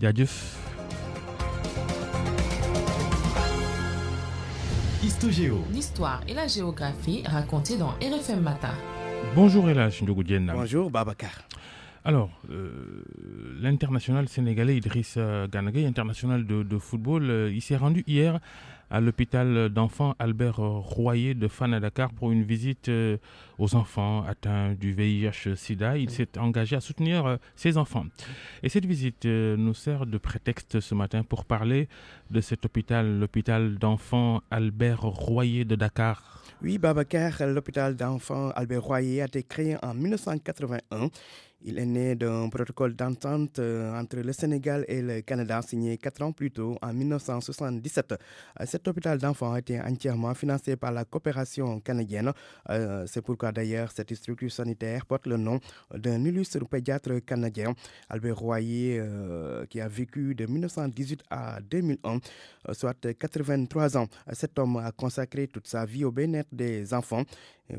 jaajëf. Histogéo. L'histoire et la géographie racontées dans RFM Matin. Bonjour El Hadj Ndiogou Diène. Bonjour Babacar. Alors, l'international sénégalais Idrissa Gana Gueye, international de football, il s'est rendu hier à l'hôpital d'enfants Albert Royer de Fann à Dakar pour une visite aux enfants atteints du VIH-Sida. Il s'est engagé à soutenir ces enfants. Et cette visite nous sert de prétexte ce matin pour parler de cet hôpital, l'hôpital d'enfants Albert Royer de Dakar. Oui, Babacar, l'hôpital d'enfants Albert Royer a été créé en 1981. Il est né d'un protocole d'entente entre le Sénégal et le Canada signé 4 ans plus tôt, en 1977. Cet hôpital d'enfants a été entièrement financé par la coopération canadienne. C'est pourquoi d'ailleurs cette structure sanitaire porte le nom d'un illustre pédiatre canadien, Albert Royer, qui a vécu de 1918 à 2001, soit 83 ans. Cet homme a consacré toute sa vie au bien-être des enfants.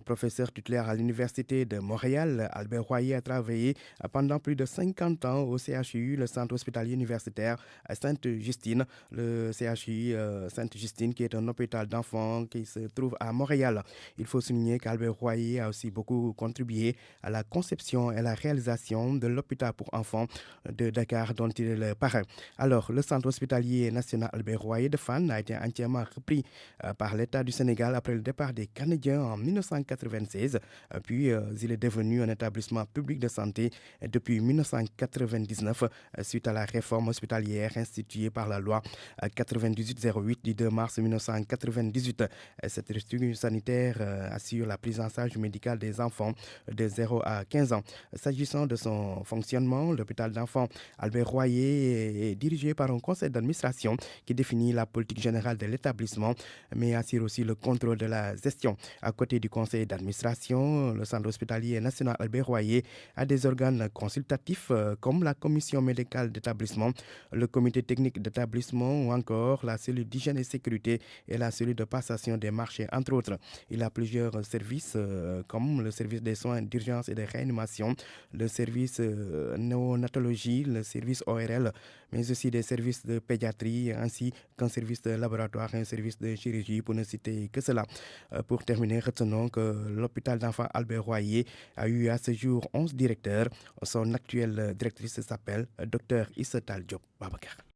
Professeur titulaire à l'Université de Montréal, Albert Royer a travaillé pendant plus de 50 ans au CHU, le centre hospitalier universitaire Sainte-Justine. Le CHU Sainte-Justine, qui est un hôpital d'enfants qui se trouve à Montréal. Il faut souligner qu'Albert Royer a aussi beaucoup contribué à la conception et la réalisation de l'hôpital pour enfants de Dakar, dont il est le parrain. Alors, le centre hospitalier national Albert Royer de Fann a été entièrement repris par l'État du Sénégal après le départ des Canadiens en 1996. Puis, il est devenu un établissement public de santé depuis 1999 suite à la réforme hospitalière instituée par la loi 9808 du 2 mars 1998. Cette structure sanitaire assure la prise en charge médicale des enfants de 0 à 15 ans. S'agissant de son fonctionnement, l'hôpital d'enfants Albert Royer est dirigé par un conseil d'administration qui définit la politique générale de l'établissement, mais assure aussi le contrôle de la gestion. À côté du conseil d'administration, le centre hospitalier national Albert Royer a des organes consultatifs comme la commission médicale d'établissement, le comité technique d'établissement ou encore la cellule d'hygiène et sécurité et la cellule de passation des marchés, entre autres. Il a plusieurs services comme le service des soins d'urgence et de réanimation, le service néonatologie, le service ORL, mais aussi des services de pédiatrie ainsi qu'un service de laboratoire et un service de chirurgie, pour ne citer que cela. Pour terminer, retenons que l'hôpital d'enfants Albert Royer a eu à ce jour 11 directeurs. Son actuelle directrice s'appelle Dr Issa Tall Diop. Babacar.